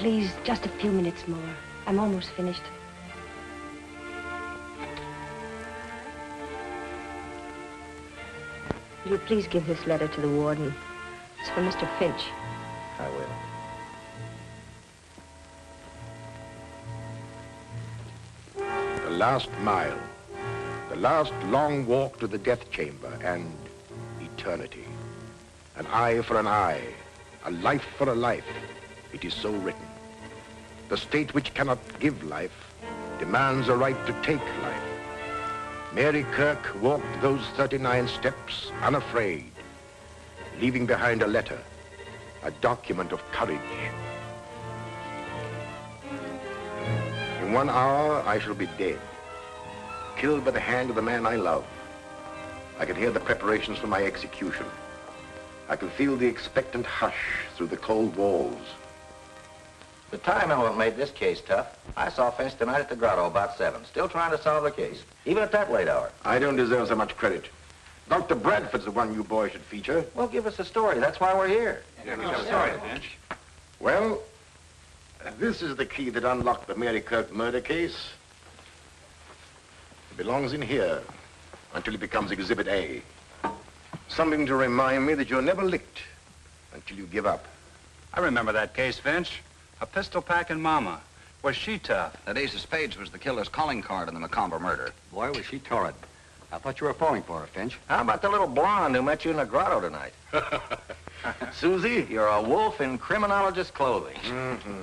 please, just a few minutes more. I'm almost finished. Will you please give this letter to the warden? It's for Mr. Finch. I will. The last mile. The last long walk to the death chamber and eternity. An eye for an eye. A life for a life. It is so written. The state which cannot give life demands a right to take life. Mary Kirk walked those 39 steps unafraid, leaving behind a letter, a document of courage. In 1 hour, I shall be dead, killed by the hand of the man I love. I can hear the preparations for my execution. I can feel the expectant hush through the cold walls. The time element made this case tough. I saw Finch tonight at the grotto about 7, still trying to solve the case, even at that late hour. I don't deserve so much credit. Dr. Bradford's the one you boys should feature. Well, give us a story. That's why we're here. Yeah, give us a story, Finch. Well, this is the key that unlocked the Mary Kirk murder case. It belongs in here until it becomes Exhibit A. Something to remind me that you're never licked until you give up. I remember that case, Finch. A pistol-packing mama. Was she tough? That ace of spades was the killer's calling card in the Macomber murder. Boy, was she torrid. I thought you were falling for her, Finch. How about the little blonde who met you in the grotto tonight? Suzy, you're a wolf in criminologist clothing. Mm-hmm.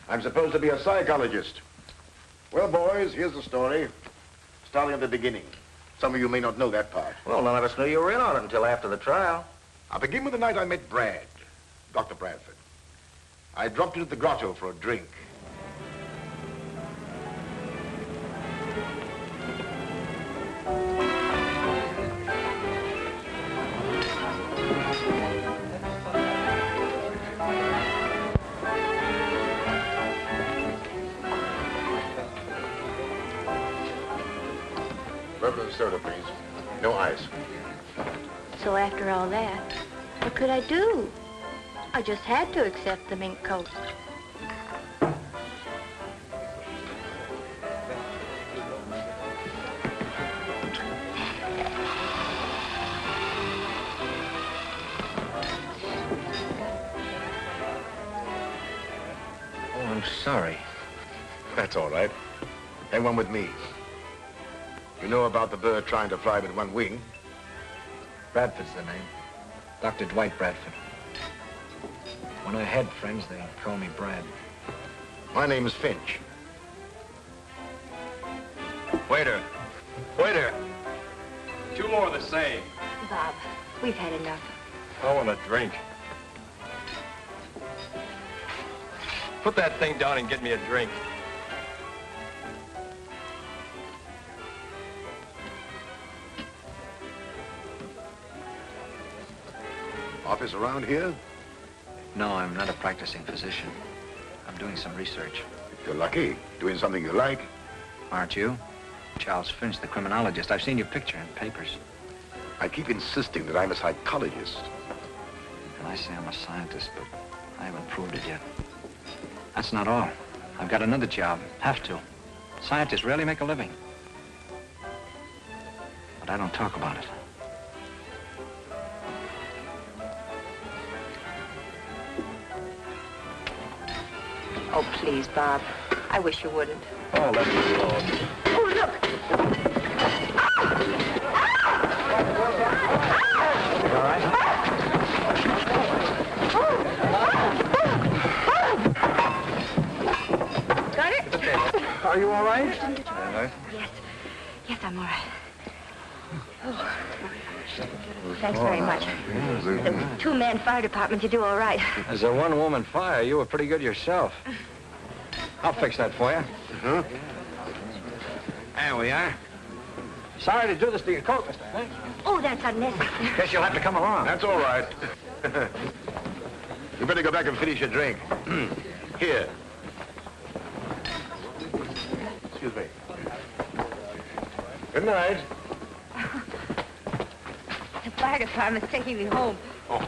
I'm supposed to be a psychologist. Well, boys, here's the story. Starting at the beginning. Some of you may not know that part. Well, none of us knew you were in on it until after the trial. I'll begin with the night I met Brad, Dr. Bradford. I dropped into the grotto for a drink. Bourbon and soda, please. No ice. So after all that, what could I do? I just had to accept the mink coat. Oh, I'm sorry. That's all right. Hang on with me. You know about the bird trying to fly with one wing? Bradford's the name. Dr. Dwight Bradford. When I had friends, they called me Brad. My name is Finch. Waiter. Waiter. 2 more of the same. Bob, we've had enough. I want a drink. Put that thing down and get me a drink. Office around here? No, I'm not a practicing physician. I'm doing some research. You're lucky. Doing something you like. Aren't you? Charles Finch, the criminologist. I've seen your picture in papers. I keep insisting that I'm a psychologist. And I say I'm a scientist, but I haven't proved it yet. That's not all. I've got another job. Have to. Scientists rarely make a living. But I don't talk about it. Oh, please, Bob. I wish you wouldn't. Oh, let me alone. Oh, look! You all right? Got it? Are you all right? Yes. Yes, I'm all right. Oh. Thanks very much. The 2-man fire department, you do all right. As a 1-woman fire, you were pretty good yourself. I'll fix that for you. Huh? There we are. Sorry to do this to your coat, Mr. Finch. Oh, that's unnecessary. Guess you'll have to come along. That's all right. You better go back and finish your drink. Here. Excuse me. Good night. The fire department's taking me home. Oh.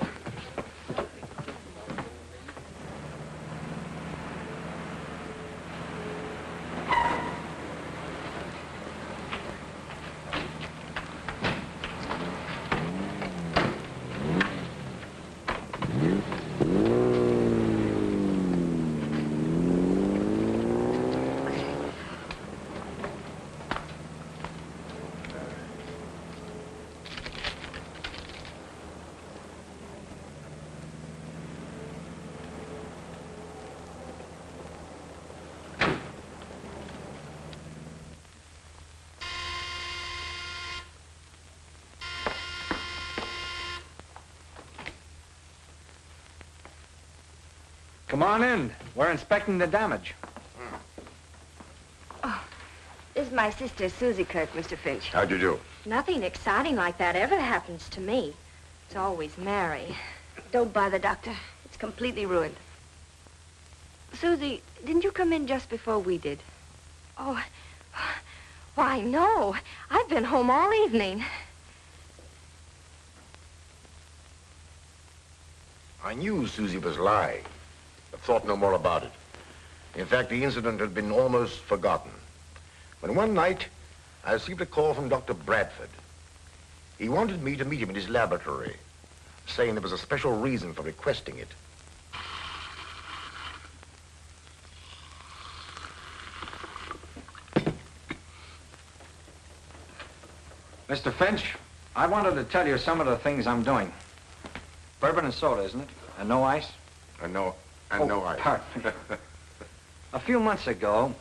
Come on in. We're inspecting the damage. Oh, this is my sister, Suzy Kirk, Mr. Finch. How'd you do? Nothing exciting like that ever happens to me. It's always Mary. Don't bother, Doctor. It's completely ruined. Suzy, didn't you come in just before we did? Oh, why, no. I've been home all evening. I knew Suzy was lying, but thought no more about it. In fact, the incident had been almost forgotten. When one night, I received a call from Dr. Bradford. He wanted me to meet him in his laboratory, saying there was a special reason for requesting it. Mr. Finch, I wanted to tell you some of the things I'm doing. Bourbon and soda, isn't it? And no ice? No ice. Pardon me. A few months ago,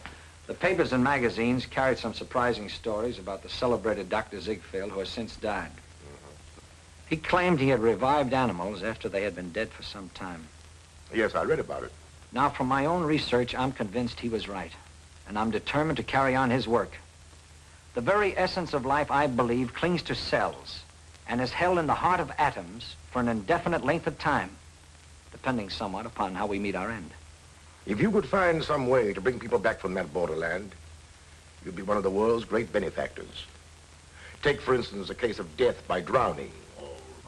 the papers and magazines carried some surprising stories about the celebrated Dr. Ziegfeld, who has since died. He claimed he had revived animals after they had been dead for some time. Yes, I read about it. Now, from my own research, I'm convinced he was right, and I'm determined to carry on his work. The very essence of life, I believe, clings to cells and is held in the heart of atoms for an indefinite length of time, depending somewhat upon how we meet our end. If you could find some way to bring people back from that borderland, you'd be one of the world's great benefactors. Take, for instance, a case of death by drowning.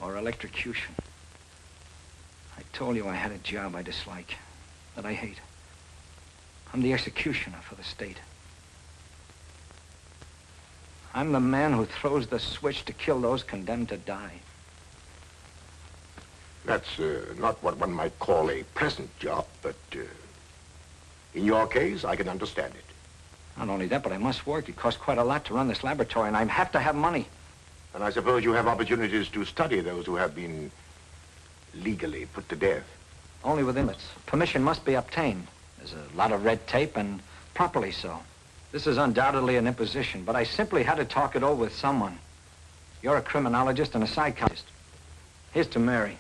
Or electrocution. I told you I had a job I dislike, that I hate. I'm the executioner for the state. I'm the man who throws the switch to kill those condemned to die. That's not what one might call a pleasant job, but in your case, I can understand it. Not only that, but I must work. It costs quite a lot to run this laboratory, and I have to have money. And I suppose you have opportunities to study those who have been legally put to death. Only with limits. Permission must be obtained. There's a lot of red tape, and properly so. This is undoubtedly an imposition, but I simply had to talk it over with someone. You're a criminologist and a psychologist. Here's to Mary.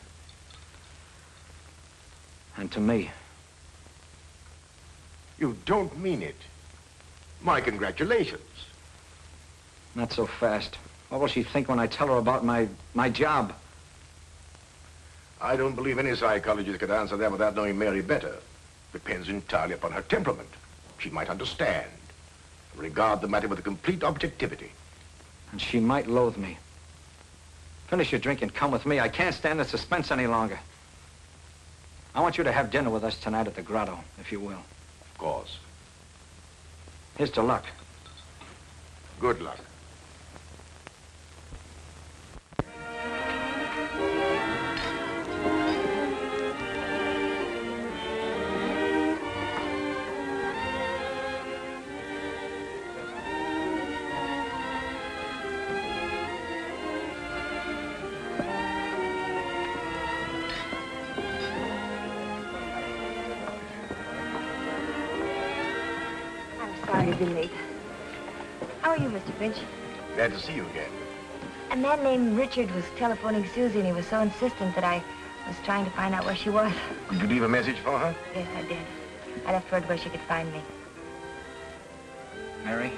And to me. You don't mean it. My congratulations. Not so fast. What will she think when I tell her about my job? I don't believe any psychologist could answer that without knowing Mary better. Depends entirely upon her temperament. She might understand. Regard the matter with a complete objectivity. And she might loathe me. Finish your drink and come with me. I can't stand the suspense any longer. I want you to have dinner with us tonight at the grotto, if you will. Of course. Here's to luck. Good luck. Sorry to be late. How are you, Mr. Finch? Glad to see you again. A man named Richard was telephoning Suzy, and he was so insistent that I was trying to find out where she was. Did you leave a message for her? Yes, I did. I left word where she could find me. Mary,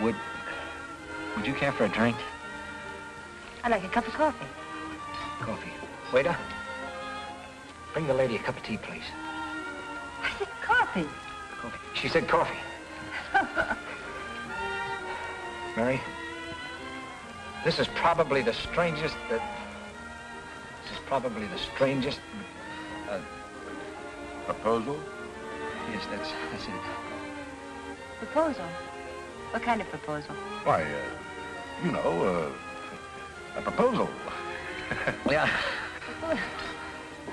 Would you care for a drink? I'd like a cup of coffee. Coffee. Waiter, bring the lady a cup of tea, please. I said coffee. Coffee. She said coffee. Mary, this is probably the strangest Proposal? Yes, that's it. Proposal? What kind of proposal? Why, a proposal. Yeah.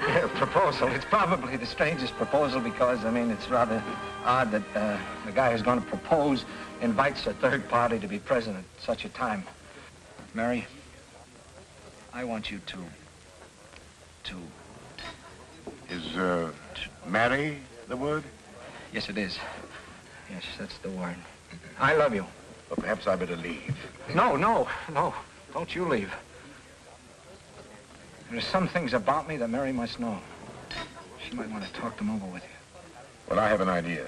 Yeah, proposal. It's probably the strangest proposal because, it's rather odd that the guy who's going to propose invites a third party to be present at such a time. Mary, I want you to... Is, marry the word? Yes, it is. Yes, that's the word. I love you. Well, perhaps I better leave. No. Don't you leave. There are some things about me that Mary must know. She might want to talk them over with you. Well, I have an idea.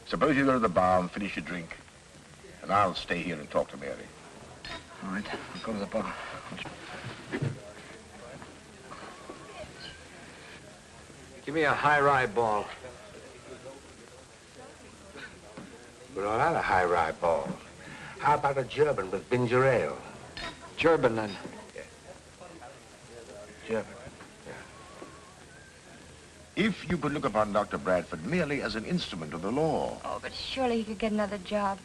Suppose you go to the bar and finish your drink, and I'll stay here and talk to Mary. All right, I'll go to the bar. Give me a high rye ball. We're all out of high rye balls. How about a German with ginger ale? German, then. Yeah. German. If you could look upon Dr. Bradford merely as an instrument of the law. Oh, but surely he could get another job.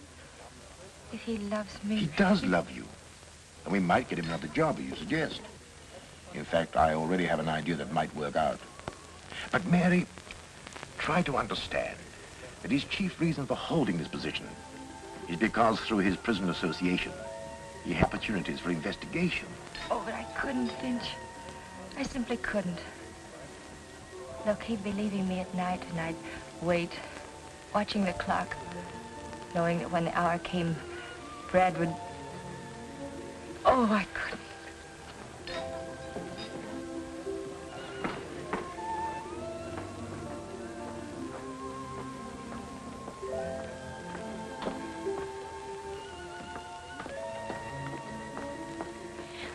If he loves me. He does love you. And we might get him another job, as you suggest. In fact, I already have an idea that might work out. But, Mary, try to understand that his chief reason for holding this position is because through his prison association, he had opportunities for investigation. Oh, but I couldn't, Finch. I simply couldn't. Look, he'd be leaving me at night, and I'd wait, watching the clock, knowing that when the hour came, Brad would... Oh, I couldn't.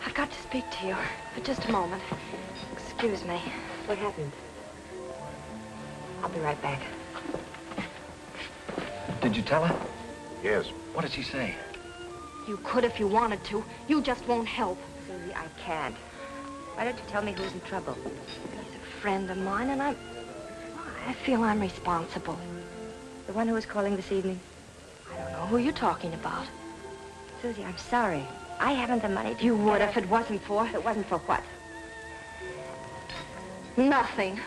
I've got to speak to you for just a moment. Excuse me. What happened? I'll be right back. Did you tell her? Yes. What did she say? You could if you wanted to. You just won't help. Suzy, I can't. Why don't you tell me who's in trouble? He's a friend of mine, and I feel I'm responsible. The one who was calling this evening? I don't know who you're talking about. Suzy, I'm sorry. I haven't the money to... You would if it wasn't for... If it wasn't for what? Nothing.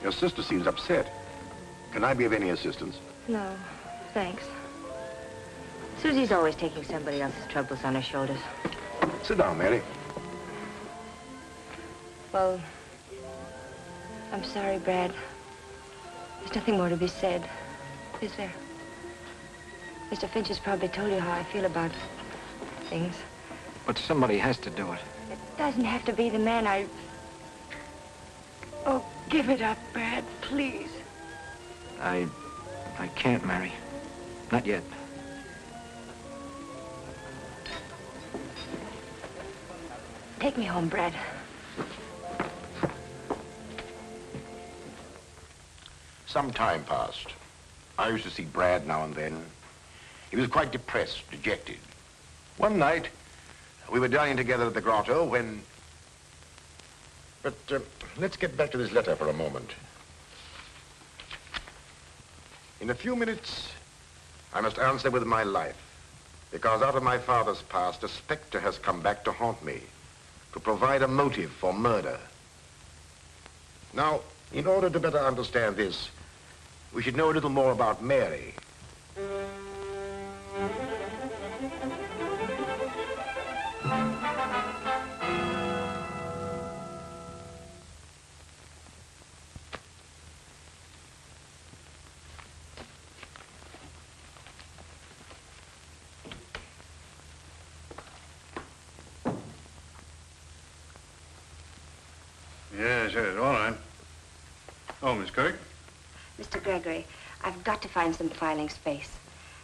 Your sister seems upset. Can I be of any assistance? No, thanks. Suzy's always taking somebody else's troubles on her shoulders. Sit down, Mary. Well, I'm sorry, Brad. There's nothing more to be said, is there? Mr. Finch has probably told you how I feel about things. But somebody has to do it. It doesn't have to be the man I... Oh, give it up, Brad, please. I can't, Mary. Not yet. Take me home, Brad. Some time passed. I used to see Brad now and then. He was quite depressed, dejected. One night, we were dining together at the grotto when... But let's get back to this letter for a moment. In a few minutes, I must answer with my life, because out of my father's past, a specter has come back to haunt me, to provide a motive for murder. Now, in order to better understand this, we should know a little more about Mary. Yes, all right. Oh, Miss Kirk? Mr. Gregory, I've got to find some filing space.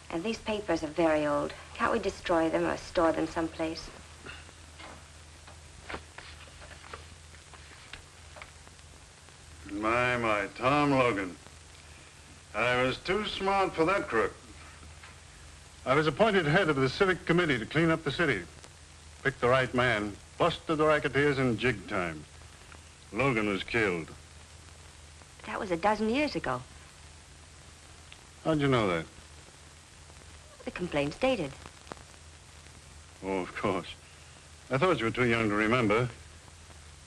And these papers are very old. Can't we destroy them or store them someplace? My, Tom Logan. I was too smart for that crook. I was appointed head of the civic committee to clean up the city. Picked the right man, busted the racketeers in jig time. Logan was killed. That was a dozen years ago. How'd you know that? The complaint stated. Oh, of course. I thought you were too young to remember.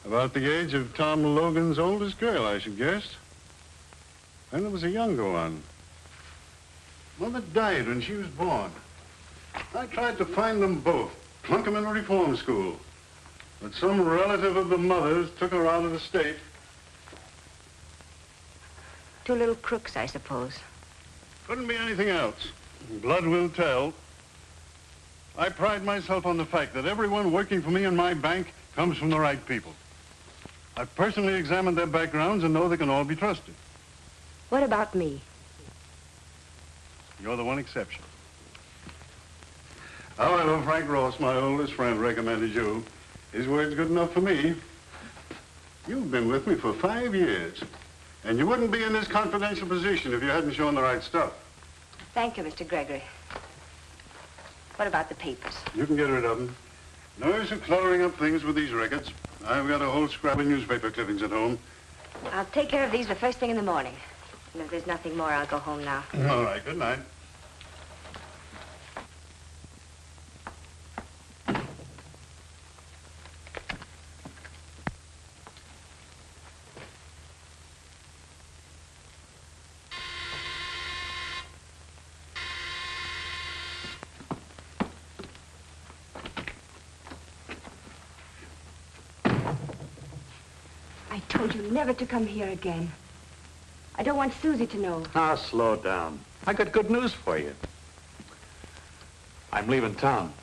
About the age of Tom Logan's oldest girl, I should guess. Then there was a younger one. Mother died when she was born. I tried to find them both, plunk them in a reform school. But some relative of the mother's took her out of the state. Two little crooks, I suppose. Couldn't be anything else. Blood will tell. I pride myself on the fact that everyone working for me in my bank comes from the right people. I've personally examined their backgrounds and know they can all be trusted. What about me? You're the one exception. Oh, I know Frank Ross, my oldest friend, recommended you. His word's good enough for me. You've been with me for 5 years, and you wouldn't be in this confidential position if you hadn't shown the right stuff. Thank you, Mr. Gregory. What about the papers? You can get rid of them. No use of cluttering up things with these records. I've got a whole scrap of newspaper clippings at home. I'll take care of these the first thing in the morning. And if there's nothing more, I'll go home now. All right, good night. I told you never to come here again. I don't want Suzy to know. Now, slow down. I got good news for you. I'm leaving town.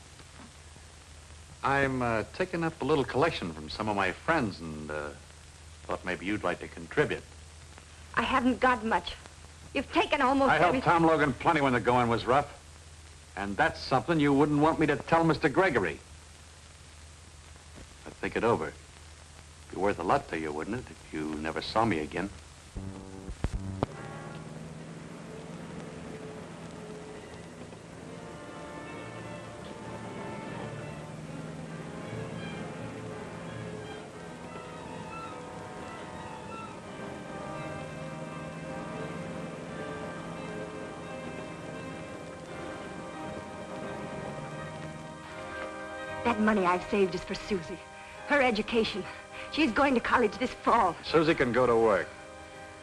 I'm taking up a little collection from some of my friends and thought maybe you'd like to contribute. I haven't got much. You've taken almost I helped everything. Tom Logan plenty when the going was rough. And that's something you wouldn't want me to tell Mr. Gregory. But think it over. It'd be worth a lot to you, wouldn't it, if you never saw me again? That money I've saved is for Suzy. Her education. She's going to college this fall. Suzy can go to work.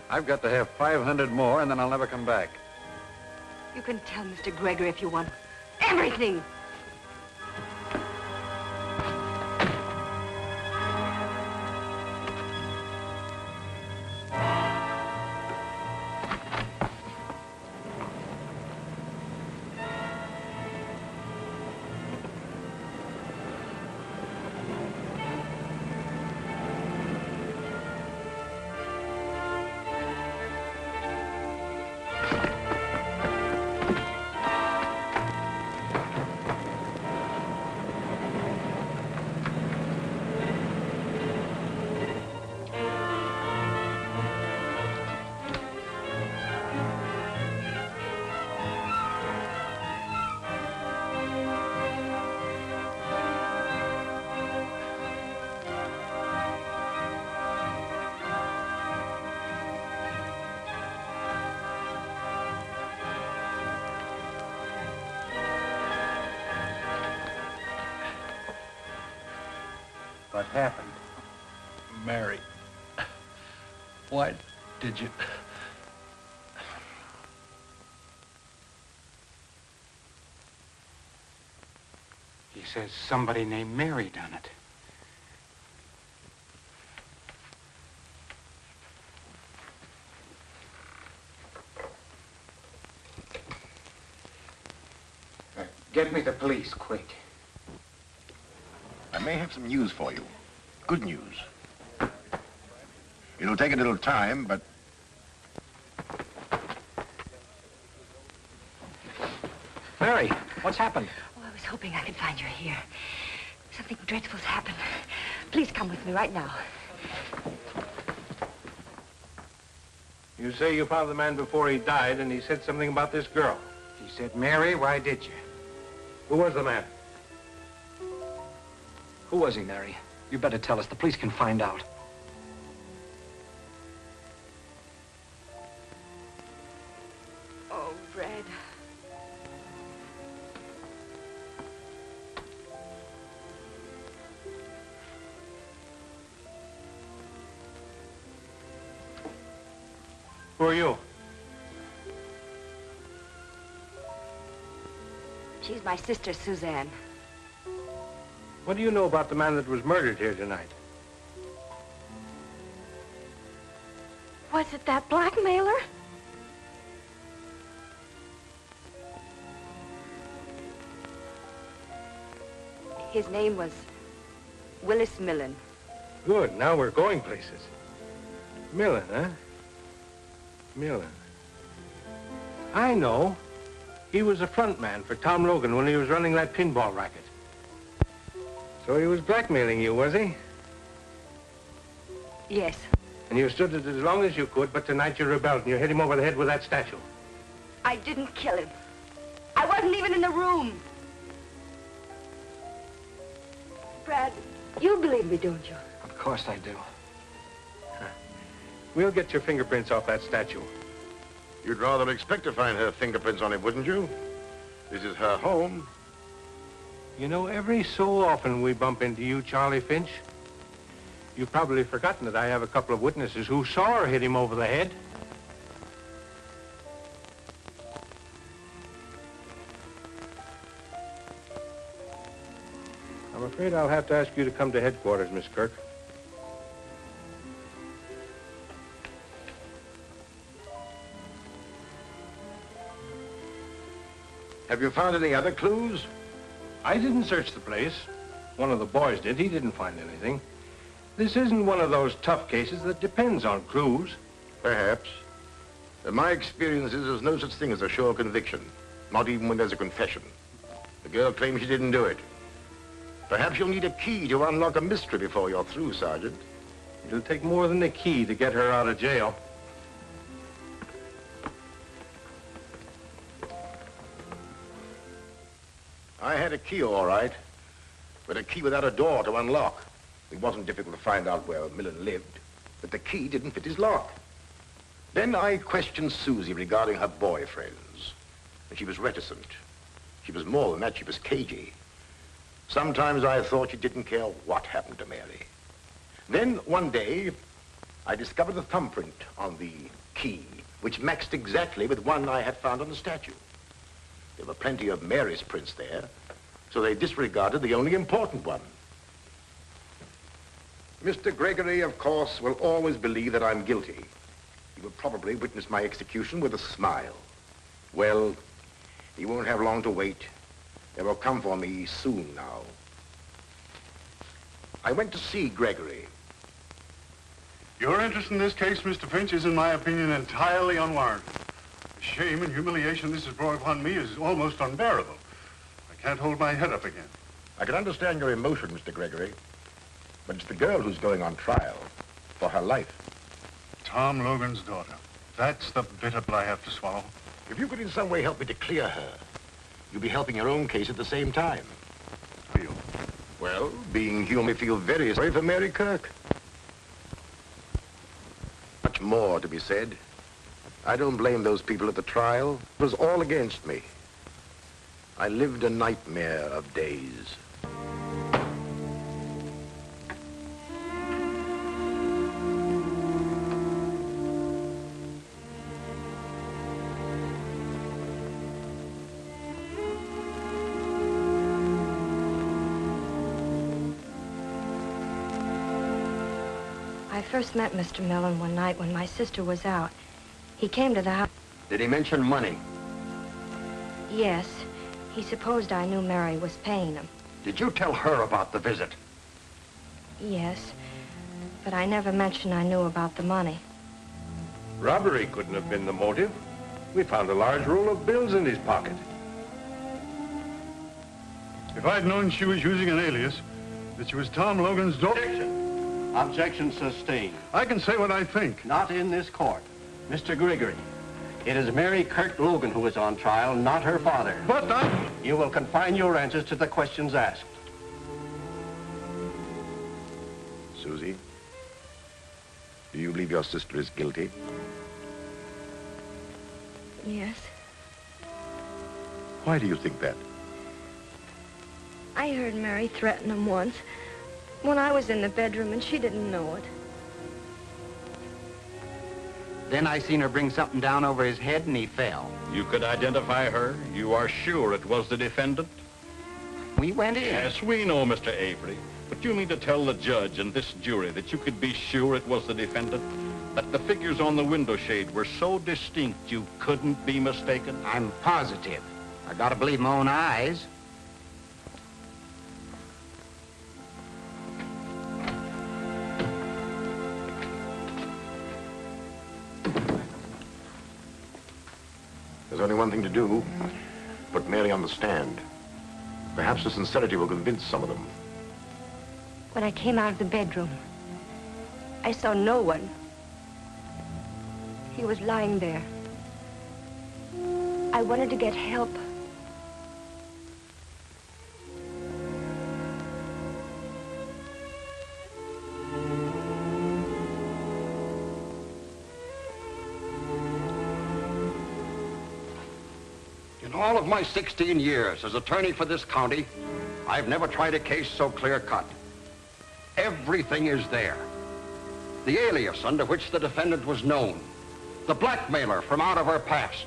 I've got to have 500 more, and then I'll never come back. You can tell Mr. Gregory if you want. Everything! What happened? Mary, why did you... He says somebody named Mary done it. Get me the police, quick. I may have some news for you. Good news. It'll take a little time, but... Mary, what's happened? Oh, I was hoping I could find you here. Something dreadful's happened. Please come with me right now. You say you found the man before he died, and he said something about this girl. He said, Mary, why did you? Who was the man? Who was he, Mary? You better tell us. The police can find out. Oh, Brad. Who are you? She's my sister, Suzanne. What do you know about the man that was murdered here tonight? Was it that blackmailer? His name was Willis Millen. Good, now we're going places. Millen, huh? Millen. I know. He was a front man for Tom Logan when he was running that pinball racket. So he was blackmailing you, was he? Yes. And you stood it as long as you could, but tonight you rebelled and you hit him over the head with that statue. I didn't kill him. I wasn't even in the room. Brad, you believe me, don't you? Of course I do. We'll get your fingerprints off that statue. You'd rather expect to find her fingerprints on it, wouldn't you? This is her home. You know, every so often we bump into you, Charlie Finch. You've probably forgotten that I have a couple of witnesses who saw her hit him over the head. I'm afraid I'll have to ask you to come to headquarters, Miss Kirk. Have you found any other clues? I didn't search the place. One of the boys did. He didn't find anything. This isn't one of those tough cases that depends on clues. Perhaps. In my experience is there's no such thing as a sure conviction, not even when there's a confession. The girl claims she didn't do it. Perhaps you'll need a key to unlock a mystery before you're through, Sergeant. It'll take more than a key to get her out of jail. I had a key, all right, but a key without a door to unlock. It wasn't difficult to find out where Millen lived, but the key didn't fit his lock. Then I questioned Suzy regarding her boyfriends, and she was reticent. She was more than that, she was cagey. Sometimes I thought she didn't care what happened to Mary. Then one day, I discovered a thumbprint on the key, which matched exactly with one I had found on the statue. There were plenty of Mary's prints there, so they disregarded the only important one. Mr. Gregory, of course, will always believe that I'm guilty. He will probably witness my execution with a smile. Well, he won't have long to wait. They will come for me soon now. I went to see Gregory. Your interest in this case, Mr. Finch, is, in my opinion, entirely unwarranted. The shame and humiliation this has brought upon me is almost unbearable. I can't hold my head up again. I can understand your emotion, Mr. Gregory, but it's the girl who's going on trial for her life. Tom Logan's daughter. That's the bitter pill I have to swallow. If you could in some way help me to clear her, you'll be helping your own case at the same time. Feel? Well, being human, I feel very sorry for Mary Kirk. Much more to be said. I don't blame those people at the trial. It was all against me. I lived a nightmare of days. I first met Mr. Millen one night when my sister was out. He came to the house. Did he mention money? Yes. He supposed I knew Mary was paying him. Did you tell her about the visit? Yes. But I never mentioned I knew about the money. Robbery couldn't have been the motive. We found a large roll of bills in his pocket. If I'd known she was using an alias, that she was Tom Logan's daughter... Objection. Objection sustained. I can say what I think. Not in this court. Mr. Gregory, it is Mary Kirk Logan who is on trial, not her father. But I... You will confine your answers to the questions asked. Suzy, do you believe your sister is guilty? Yes. Why do you think that? I heard Mary threaten him once when I was in the bedroom and she didn't know it. Then I seen her bring something down over his head and he fell. You could identify her? You are sure it was the defendant? We went in. Yes, we know, Mr. Avery. But you mean to tell the judge and this jury that you could be sure it was the defendant? That the figures on the window shade were so distinct you couldn't be mistaken? I'm positive. I gotta believe my own eyes. only one thing to do. Put Mary on the stand. Perhaps her sincerity will convince some of them. When I came out of the bedroom, I saw no one. He was lying there. I wanted to get help. In all of my 16 years as attorney for this county, I've never tried a case so clear-cut. Everything is there. The alias under which the defendant was known, the blackmailer from out of her past,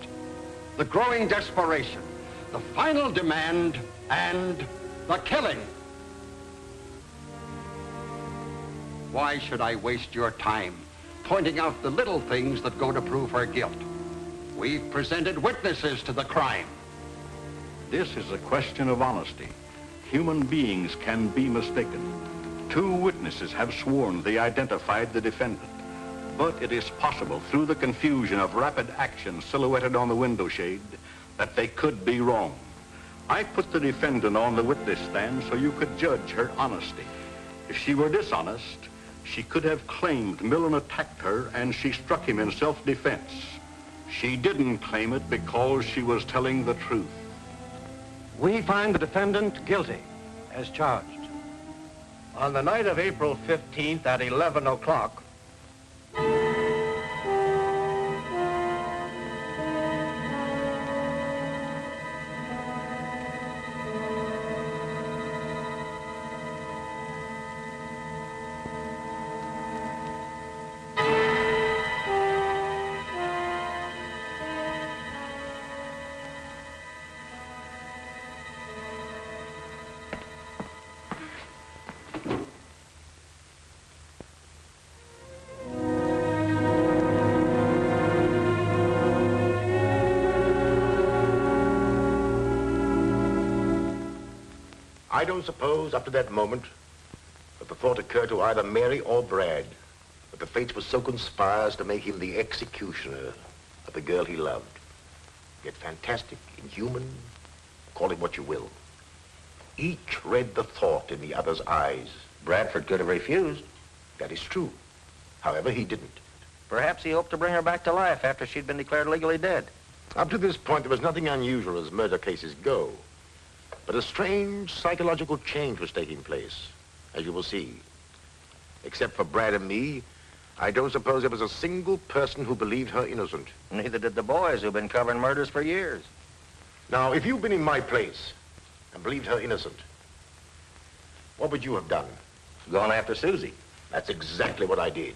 the growing desperation, the final demand, and the killing. Why should I waste your time pointing out the little things that go to prove her guilt? We've presented witnesses to the crime. This is a question of honesty. Human beings can be mistaken. 2 witnesses have sworn they identified the defendant. But it is possible, through the confusion of rapid action silhouetted on the window shade, that they could be wrong. I put the defendant on the witness stand so you could judge her honesty. If she were dishonest, she could have claimed Millen attacked her and she struck him in self-defense. She didn't claim it because she was telling the truth. We find the defendant guilty, as charged. On the night of April 15th at 11 o'clock, I don't suppose, up to that moment, that the thought occurred to either Mary or Brad that the fates were so conspired as to make him the executioner of the girl he loved. Yet fantastic, inhuman, call it what you will. Each read the thought in the other's eyes. Bradford could have refused. That is true. However, he didn't. Perhaps he hoped to bring her back to life after she'd been declared legally dead. Up to this point, there was nothing unusual as murder cases go. But a strange psychological change was taking place, as you will see. Except for Brad and me, I don't suppose there was a single person who believed her innocent. Neither did the boys who've been covering murders for years. Now, if you'd been in my place and believed her innocent, what would you have done? Gone after Suzy. That's exactly what I did.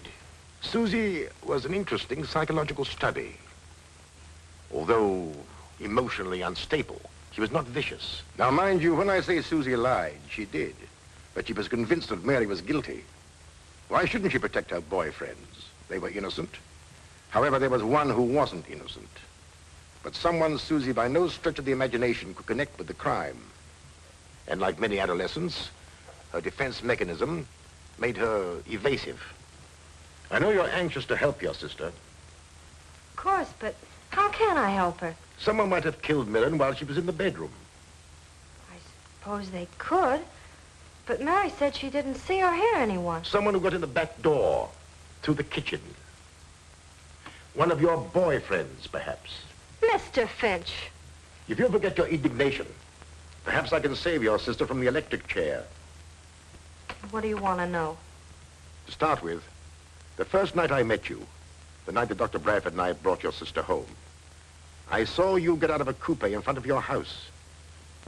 Suzy was an interesting psychological study. Although emotionally unstable, she was not vicious. Now, mind you, when I say Suzy lied, she did. But she was convinced that Mary was guilty. Why shouldn't she protect her boyfriends? They were innocent. However, there was one who wasn't innocent. But someone Suzy, by no stretch of the imagination, could connect with the crime. And like many adolescents, her defense mechanism made her evasive. I know you're anxious to help your sister. Of course, but how can I help her? Someone might have killed Millen while she was in the bedroom. I suppose they could. But Mary said she didn't see or hear anyone. Someone who got in the back door, through the kitchen. One of your boyfriends, perhaps. Mr. Finch. If you'll forget your indignation, perhaps I can save your sister from the electric chair. What do you want to know? To start with, the first night I met you, the night that Dr. Bradford and I brought your sister home, I saw you get out of a coupe in front of your house.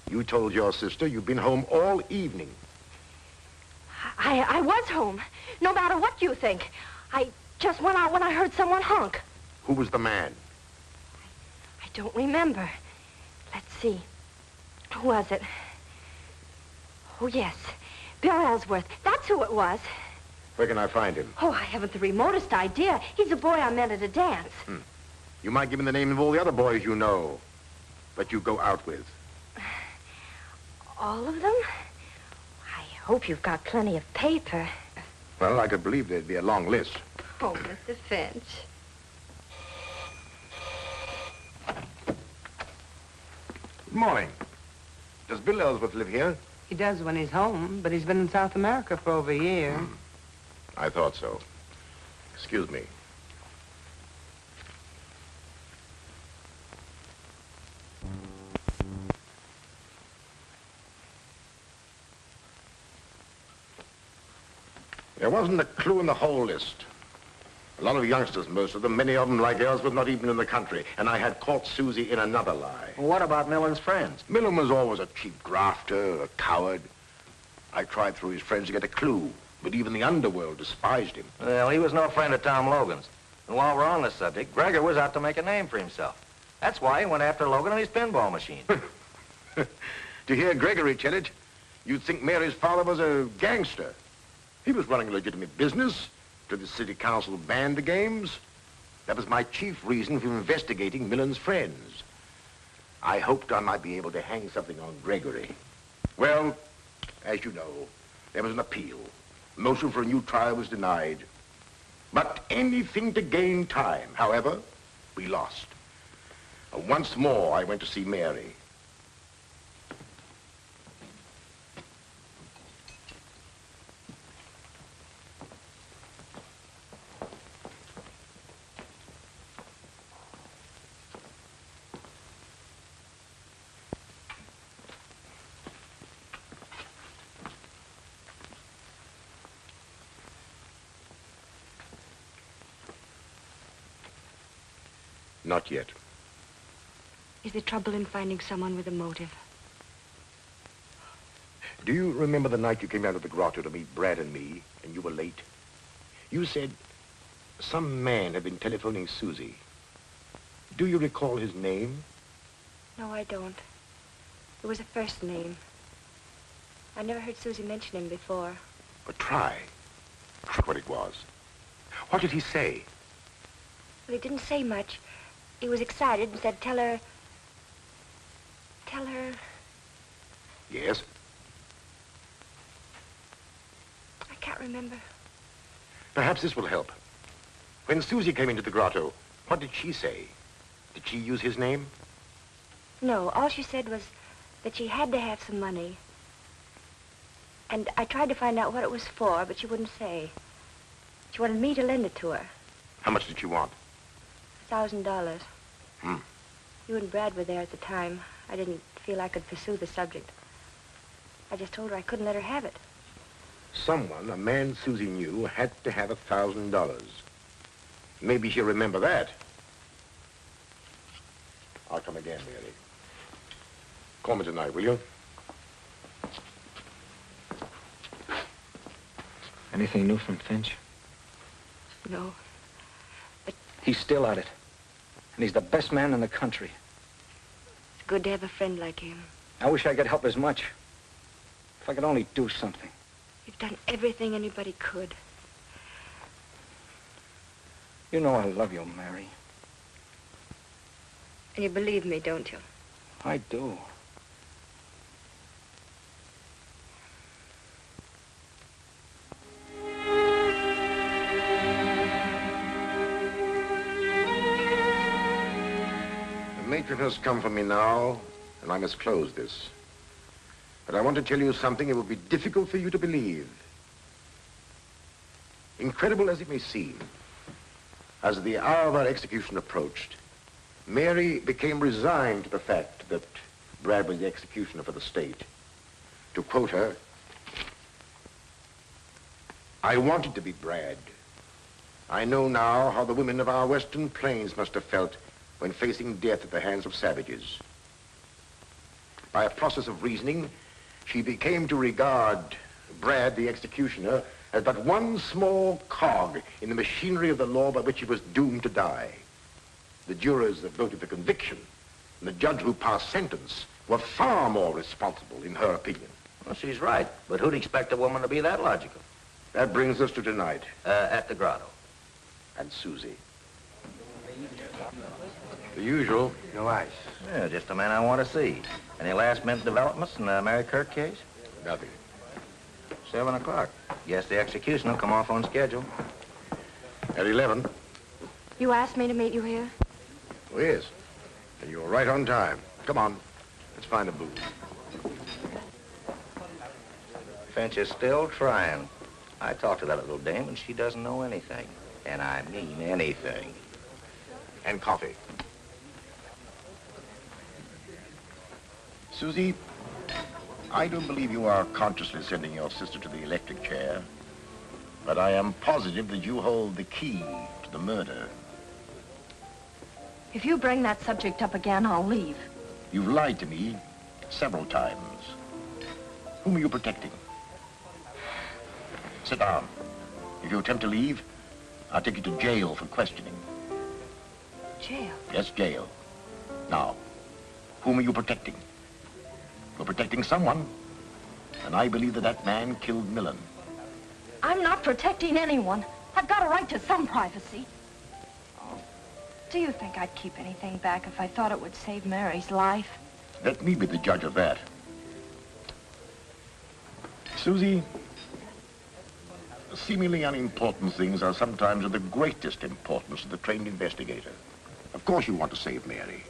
You told your sister you'd been home all evening. I was home, no matter what you think. I just went out when I heard someone honk. Who was the man? I don't remember. Let's see. Who was it? Oh, yes. Bill Ellsworth. That's who it was. Where can I find him? Oh, I haven't the remotest idea. He's a boy I met at a dance. You might give me the name of all the other boys you know, that you go out with. All of them? I hope you've got plenty of paper. Well, I could believe there'd be a long list. Oh, Mr. Finch. Good morning. Does Bill Ellsworth live here? He does when he's home, but he's been in South America for over a year. I thought so. Excuse me. There wasn't a clue in the whole list. A lot of youngsters, most of them, many of them like Ellsworth, not even in the country. And I had caught Suzy in another lie. Well, what about Millen's friends? Millen was always a cheap grafter, a coward. I tried through his friends to get a clue, but even the underworld despised him. Well, he was no friend of Tom Logan's. And while we're on this subject, Gregor was out to make a name for himself. That's why he went after Logan and his pinball machine. To hear Gregory tell it, you'd think Mary's father was a gangster. He was running a legitimate business, to the city council banned the games. That was my chief reason for investigating Millen's friends. I hoped I might be able to hang something on Gregory. Well, as you know, there was an appeal. Motion for a new trial was denied. But anything to gain time. However, we lost. Once more, I went to see Mary. Not yet. Is there trouble in finding someone with a motive? Do you remember the night you came out of the grotto to meet Brad and me, and you were late? You said some man had been telephoning Suzy. Do you recall his name? No, I don't. It was a first name. I never heard Suzy mention him before. But try. Try what it was. What did he say? Well, he didn't say much. He was excited and said, tell her... Yes? I can't remember. Perhaps this will help. When Suzy came into the grotto, what did she say? Did she use his name? No, all she said was that she had to have some money. And I tried to find out what it was for, but she wouldn't say. She wanted me to lend it to her. How much did she want? $1,000. Hmm. You and Brad were there at the time. I didn't feel I could pursue the subject. I just told her I couldn't let her have it. Someone, a man Suzy knew, had to have $1,000. Maybe she'll remember that. I'll come again, Mary. Call me tonight, will you? Anything new from Finch? No. But He's still at it. And he's the best man in the country. it's good to have a friend like him. I wish I could help as much. If I could only do something. You've done everything anybody could. You know I love you, Mary. And you believe me, don't you? I do. The matron has come for me now, and I must close this. But I want to tell you something it will be difficult for you to believe. Incredible as it may seem, as the hour of our execution approached, Mary became resigned to the fact that Brad was the executioner for the state. To quote her, "I wanted to be Brad. I know now how the women of our western plains must have felt when facing death at the hands of savages." By a process of reasoning, she became to regard Brad, the executioner, as but one small cog in the machinery of the law by which he was doomed to die. The jurors that voted for conviction and the judge who passed sentence were far more responsible, in her opinion. Well, she's right, but who'd expect a woman to be that logical? That brings us to tonight. At the grotto. And Suzy. The usual, no ice. Yeah, just the man I want to see. Any last-minute developments in the Mary Kirk case? Nothing. 7 o'clock. Guess the execution will come off on schedule. At 11. You asked me to meet you here? Oh, yes. And you're right on time. Come on. Let's find a booth. Finch is still trying. I talked to that little dame, and she doesn't know anything. And I mean anything. And coffee. Suzy, I don't believe you are consciously sending your sister to the electric chair, but I am positive that you hold the key to the murder. If you bring that subject up again, I'll leave. You've lied to me several times. Whom are you protecting? Sit down. If you attempt to leave, I'll take you to jail for questioning. Jail? Yes, jail. Now, whom are you protecting? You're protecting someone, and I believe that that man killed Millen. I'm not protecting anyone. I've got a right to some privacy. Oh, do you think I'd keep anything back if I thought it would save Mary's life? Let me be the judge of that. Suzy, seemingly unimportant things are sometimes of the greatest importance to the trained investigator. Of course you want to save Mary,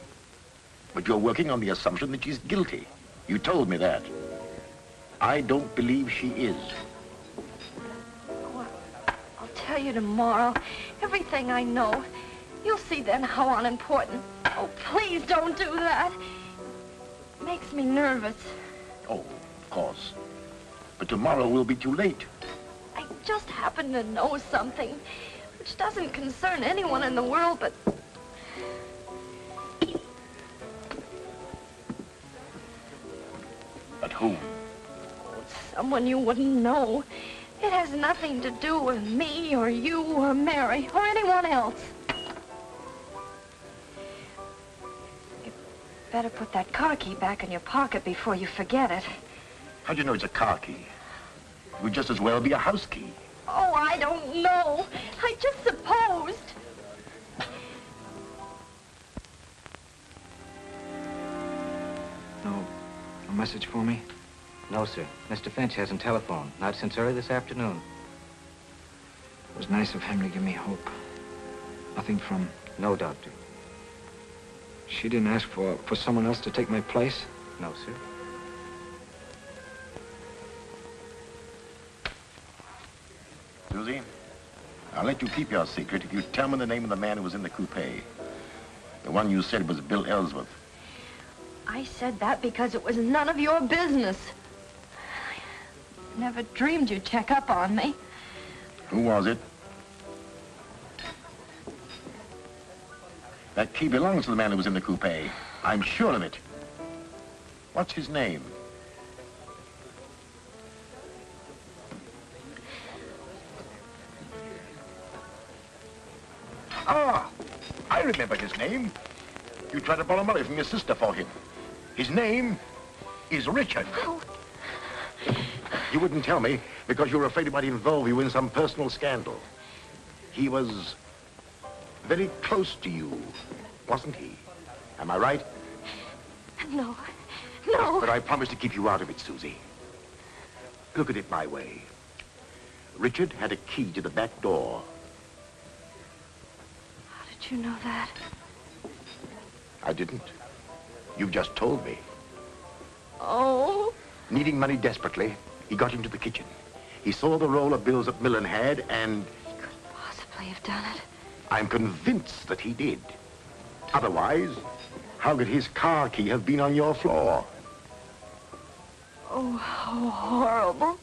but you're working on the assumption that she's guilty. You told me that. I don't believe she is. Oh, I'll tell you tomorrow everything I know. You'll see then how unimportant. Oh, please don't do that. It makes me nervous. Oh, of course. But tomorrow will be too late. I just happen to know something which doesn't concern anyone in the world but... But whom? Someone you wouldn't know. It has nothing to do with me or you or Mary or anyone else. You better put that car key back in your pocket before you forget it. How do you know it's a car key? It would just as well be a house key. Oh, I don't know. I just supposed. No message for me? No, sir. Mr. Finch hasn't telephoned. Not since early this afternoon. It was nice of him to give me hope. Nothing from... No, Doctor. She didn't ask for someone else to take my place? No, sir. Suzy, I'll let you keep your secret if you tell me the name of the man who was in the coupe. The one you said was Bill Ellsworth. I said that because it was none of your business. I never dreamed you'd check up on me. Who was it? That key belongs to the man who was in the coupe. I'm sure of it. What's his name? Ah, I remember his name. You tried to borrow money from your sister for him. His name is Richard. Oh. You wouldn't tell me because you were afraid it might involve you in some personal scandal. He was very close to you, wasn't he? Am I right? No. No. But I promise to keep you out of it, Suzy. Look at it my way. Richard had a key to the back door. How did you know that? I didn't. You've just told me. Oh. Needing money desperately, he got into the kitchen. He saw the roll of bills that Millen had, and... He couldn't possibly have done it. I'm convinced that he did. Otherwise, how could his car key have been on your floor? Oh, how horrible.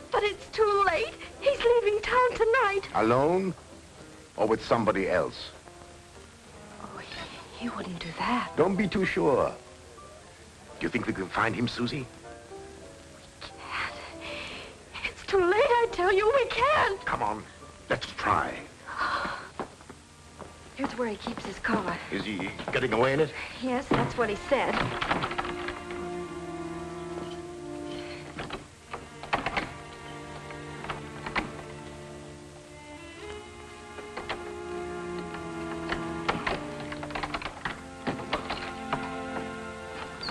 But it's too late. He's leaving town tonight. Alone? Or with somebody else? Oh, he wouldn't do that. Don't be too sure. Do you think we can find him, Suzy? We can't. It's too late, I tell you. We can't. Come on. Let's try. Here's where he keeps his car. Is he getting away in it? Yes, that's what he said.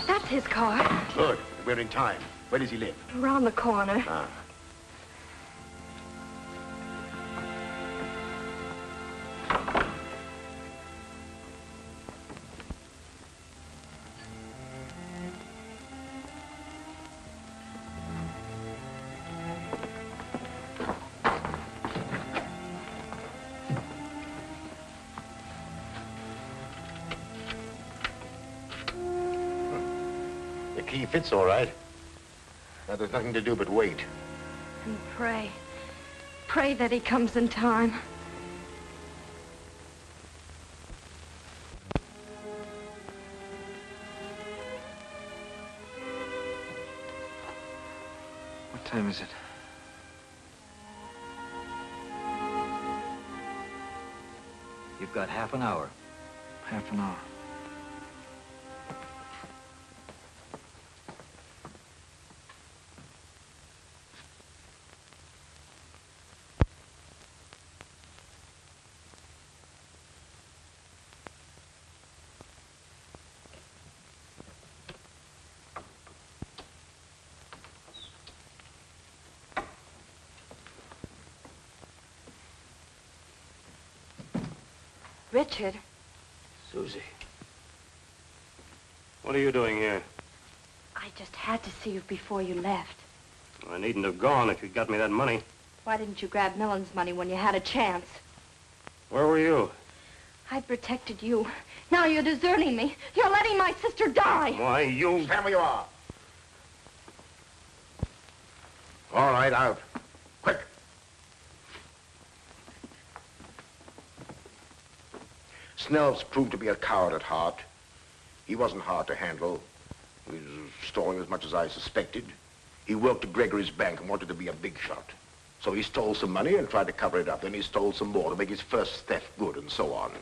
That's his car. Good. We're in time. Where does he live? Around the corner. Ah. key fits all right. Now, there's nothing to do but wait. And pray. Pray that he comes in time. What time is it? You've got half an hour. Half an hour. Richard. Suzy. What are you doing here? I just had to see you before you left. I needn't have gone if you'd got me that money. Why didn't you grab Millen's money when you had a chance? Where were you? I protected you. Now you're deserting me. You're letting my sister die. Why, you... Stand where you are. All right, out. Quick. Snell's proved to be a coward at heart. He wasn't hard to handle. He was stalling as much as I suspected. He worked at Gregory's bank and wanted to be a big shot. So he stole some money and tried to cover it up. Then he stole some more to make his first theft good, and so on.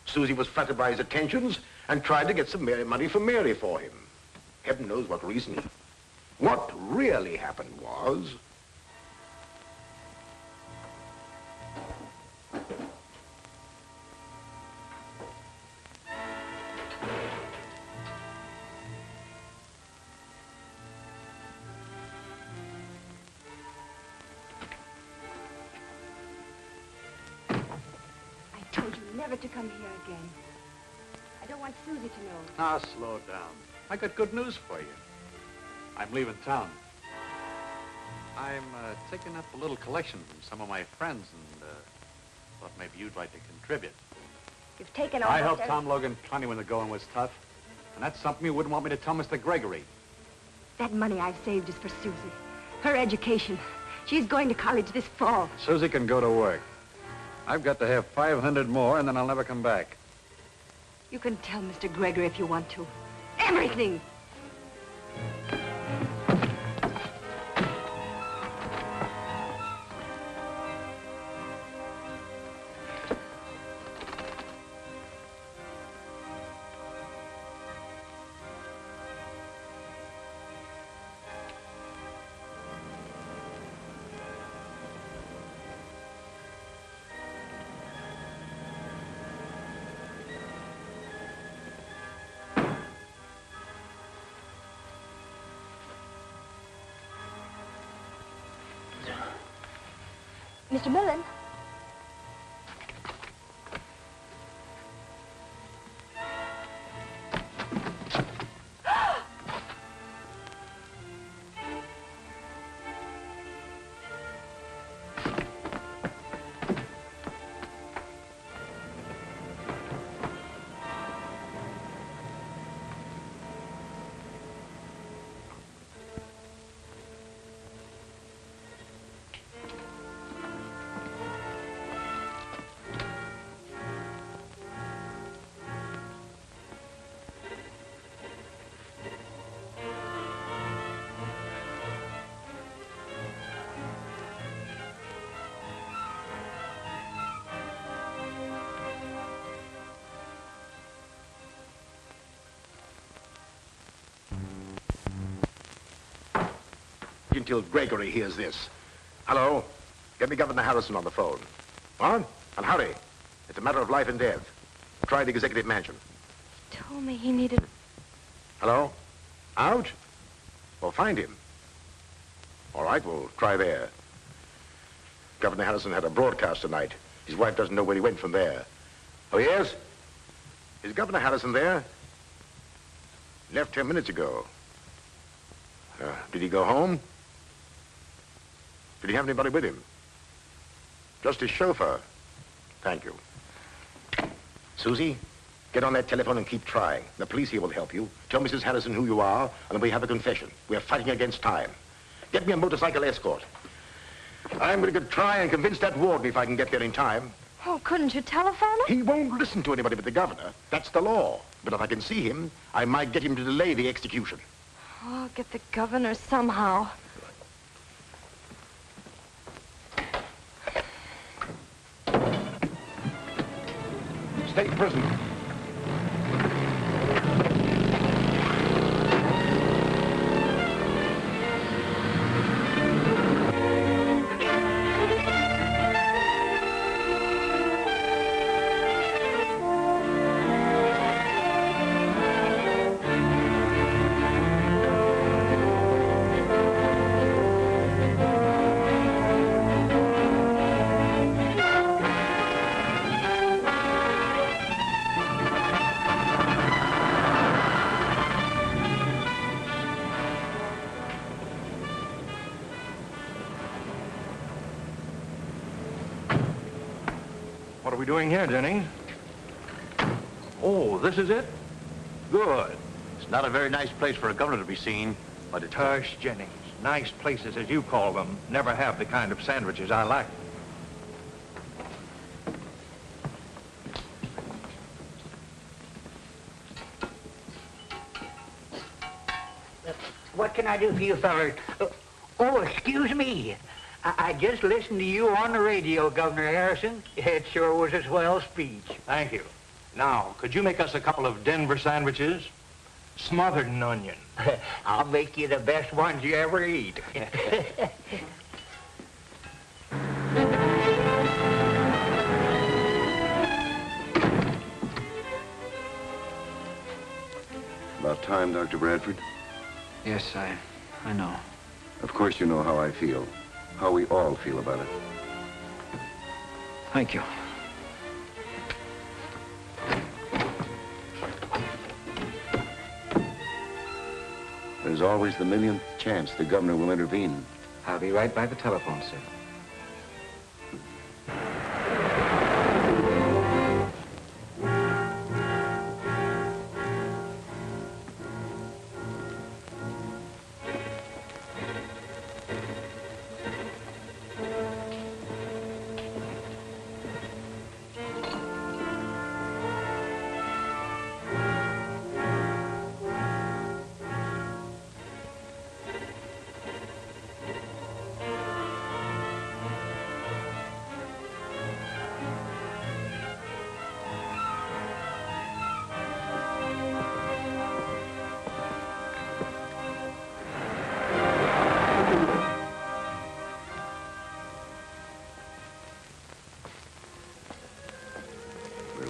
Suzy was flattered by his attentions and tried to get some money from Mary for him. Heaven knows what reason. What really happened was... I told you never to come here again. I don't want Suzy to know. Now, slow down. I got good news for you. I'm leaving town. I'm taking up a little collection from some of my friends and thought maybe you'd like to contribute. You've taken I almost helped Tom Logan plenty when the going was tough. And that's something you wouldn't want me to tell Mr. Gregory. That money I've saved is for Suzy. Her education. She's going to college this fall. Suzy can go to work. I've got to have 500 more, and then I'll never come back. You can tell Mr. Gregory if you want to. Everything! Mr. Millen? Until Gregory hears this. Hello? Get me Governor Harrison on the phone. What? And hurry. It's a matter of life and death. Try the executive mansion. He told me he needed... Hello? Out? Well, find him. All right, we'll try there. Governor Harrison had a broadcast tonight. His wife doesn't know where he went from there. Oh, yes? Is Governor Harrison there? Left 10 minutes ago. Did he go home? Did he have anybody with him? Just his chauffeur. Thank you. Suzy, Get on that telephone and keep trying. The police here will help you. Tell Mrs. Harrison who you are, and then we have a confession. We're fighting against time. Get me a motorcycle escort. I'm going to try and convince that warden if I can get there in time. Oh, couldn't you telephone him? He won't listen to anybody but the governor. That's the law. But if I can see him, I might get him to delay the execution. Oh, I'll get the governor somehow. State prison. What are we doing here, Jennings? Oh, this is it? Good. It's not a very nice place for a governor to be seen, but it's... Tush, Jennings. Nice places, as you call them, never have the kind of sandwiches I like. What can I do for you fellas? Oh, excuse me. I just listened to you on the radio, Governor Harrison. It sure was a swell speech. Thank you. Now, could you make us a couple of Denver sandwiches? Smothered in onion. I'll make you the best ones you ever eat. About time, Dr. Bradford. Yes, I know. Of course you know how I feel. How we all feel about it. Thank you. There's always the millionth chance the governor will intervene. I'll be right by the telephone, sir.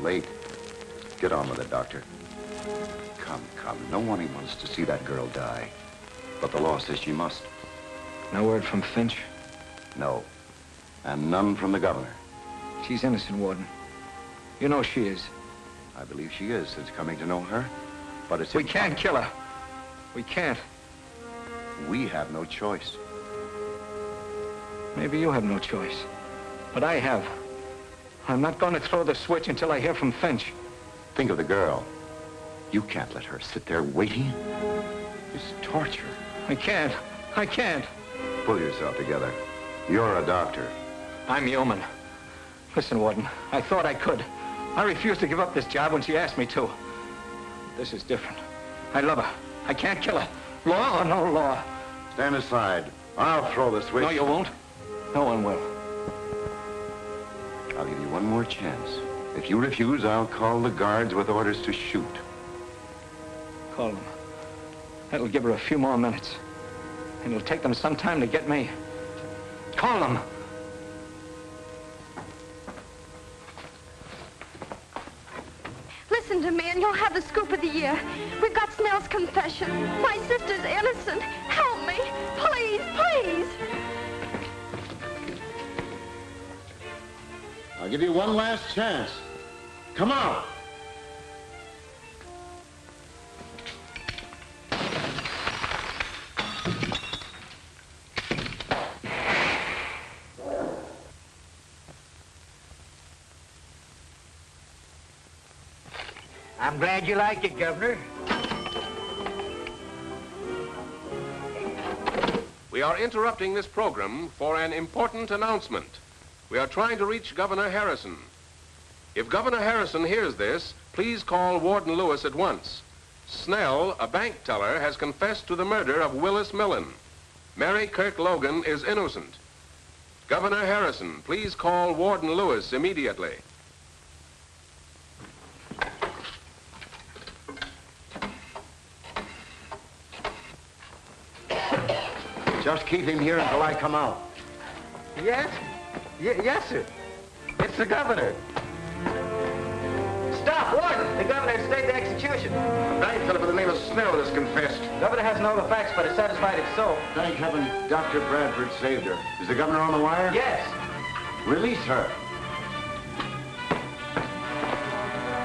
Late. Get on with it, Doctor. Come. No one wants to see that girl die. But the law says she must. No word from Finch? No. And none from the governor. She's innocent, Warden. You know she is. I believe she is, since coming to know her. But it's... We can't kill her. We can't. We have no choice. Maybe you have no choice. But I have. I'm not going to throw the switch until I hear from Finch. Think of the girl. You can't let her sit there waiting. It's torture. I can't. Pull yourself together. You're a doctor. I'm human. Listen, Warden, I thought I could. I refused to give up this job when she asked me to. This is different. I love her. I can't kill her. Law or no law. Stand aside. I'll throw the switch. No, you won't. No one will. I'll give you one more chance. If you refuse, I'll call the guards with orders to shoot. Call them. That'll give her a few more minutes. And it'll take them some time to get me. Call them. Listen to me and you'll have the scoop of the year. We've got Snell's confession. My sister's innocent. Help me. Please, please. I'll give you one last chance. Come on. I'm glad you like it, Governor. We are interrupting this program for an important announcement. We are trying to reach Governor Harrison. If Governor Harrison hears this, please call Warden Lewis at once. Snell, a bank teller, has confessed to the murder of Willis Millen. Mary Kirk Logan is innocent. Governor Harrison, please call Warden Lewis immediately. Just keep him here until I come out. Yes? Yes, sir. It's the governor. Stop, Warden! The governor has stayed the execution. A bank fellow by the name of Snell has confessed. The governor hasn't all the facts, but is satisfied it's so. Thank heaven Dr. Bradford saved her. Is the governor on the wire? Yes. Release her.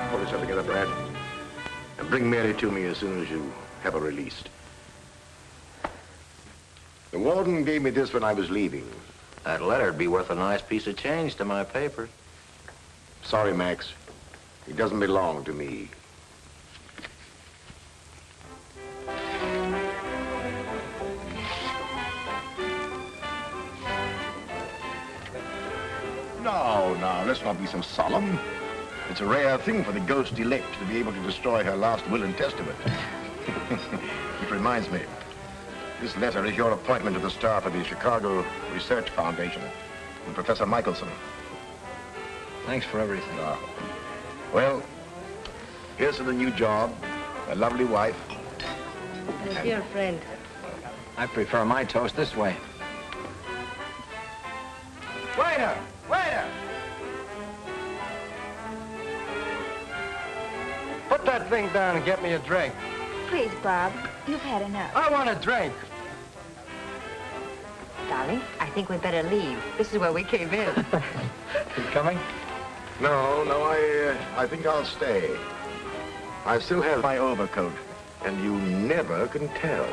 Pull yourself together, Brad. And bring Mary to me as soon as you have her released. The warden gave me this when I was leaving. That letter'd be worth a nice piece of change to my papers. Sorry, Max. It doesn't belong to me. No, let's not be so solemn. It's a rare thing for the ghost elect to be able to destroy her last will and testament. It reminds me, this letter is your appointment to the staff of the Chicago Research Foundation with Professor Michelson. Thanks for everything. Well, here's to the new job, a lovely wife. And a dear friend. I prefer my toast this way. Waiter! Waiter! Put that thing down and get me a drink. Please, Bob, you've had enough. I want a drink. Darling, I think we'd better leave. This is where we came in. You coming? No, I think I'll stay. I still have my overcoat, and you never can tell.